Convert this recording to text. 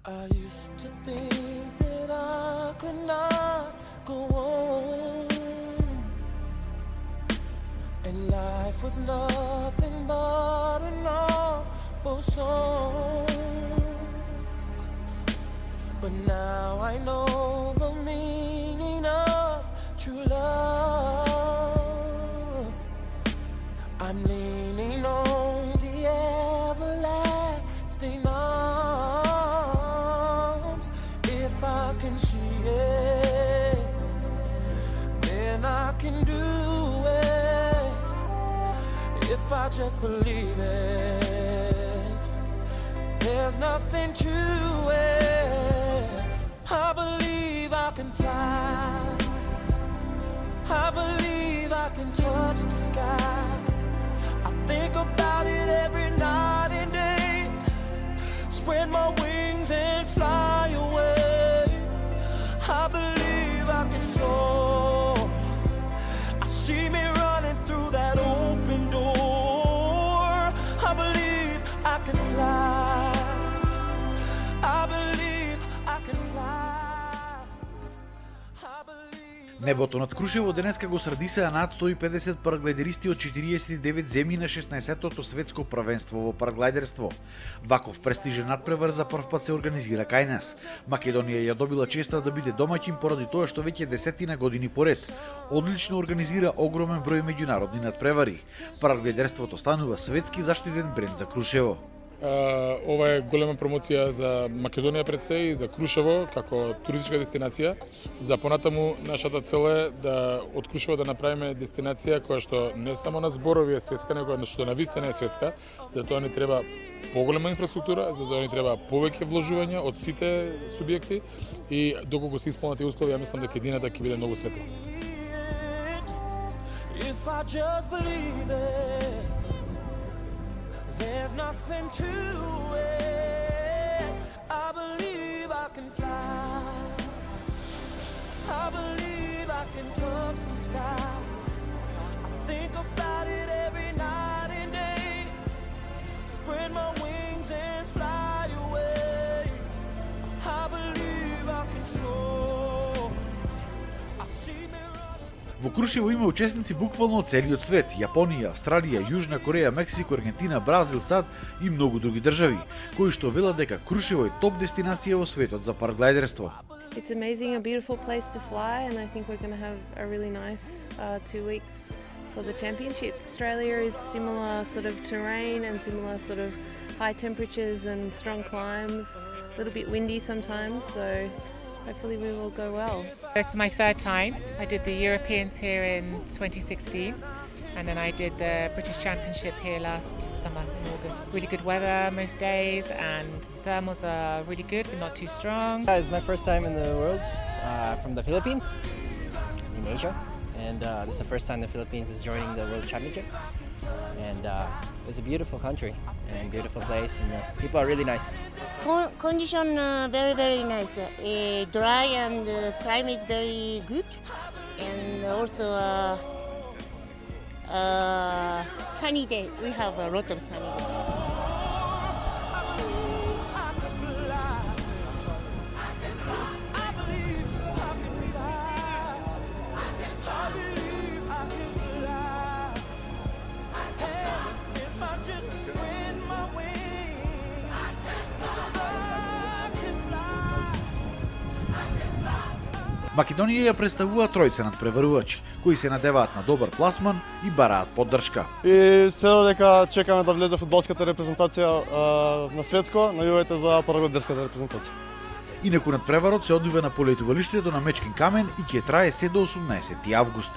I used to think that I could not go on, and life was nothing but an awful song. But now I know the meaning of true love. I'm leaning on the everlasting arms. If I can see it, then I can do it. If I just believe it, there's nothing to it. I believe I can fly. I believe I can touch the sky. I think about it every night and day. Spread my wings and fly away. I believe I can soar. I see me running through that open door. I believe I can fly. I believe I can fly. I believe. Небото над Крушево денеска го срадисаа над 150 параглайдеристи од 49 земји на 16-тото светско првенство во параглайдерство. Ваков престижен надпревар за прв пат се организира кај нас. Македонија ја добила честа да биде домаќин поради тоа што веќе десетина години поред одлично организира огромен број меѓународни надпревари. Параглайдерството станува светски заштитен бренд за Крушево. Ова е голема промоција за Македонија пред се и за Крушево како туристичка дестинација. За понатаму нашата цел е да од Крушево да направиме дестинација која што не само на зборови е светска, него што навистина е светска. За тоа ни треба поголема инфраструктура, за тоа ни треба повеќе вложувања од сите субјекти и доколку се исполнат услови, ја мислам дека едината ќе биде многу светла. If I just believe it, there's nothing to it. I believe I can fly. I believe I can touch the sky. I think about it every night and day. Spread my wings and fly away. I believe I can soar. I see me running. Во Крушево има учесници буквално од целиот свет: Јапонија, Австралија, Јужна Кореја, Мексико, Аргентина, Бразил, САД и многу други држави, кои што велат дека Крушево е топ дестинација во светот за параглайдерство. It's amazing, a beautiful place to fly, and I think we're going to have a really nice 2 weeks for the championships. Australia is similar sort of terrain and similar sort of high temperatures and strong climbs, a little bit windy sometimes, so hopefully we will go well. It's my third time. I did the Europeans here in 2016, and then I did the British Championship here last summer in August. Really good weather most days, and thermals are really good but not too strong. It's my first time in the Worlds from the Philippines, in Asia, and this is the first time the Philippines is joining the World Championship. And it's a beautiful country and beautiful place, and the people are really nice. Condition very nice. Dry, and climate is very good, and also sunny day. We have a lot of sunny day. Македонија ја представува тројца надпреварувачи, кои се надеваат на добар пласман и бараат поддршка. И се додека чекаме да влезе фудбалската репрезентација на светско, најавете за параглайдерската репрезентација. Инаку надпреварот се одвива на полетувалиштето на Мечкин камен и ќе трае се до 18 август.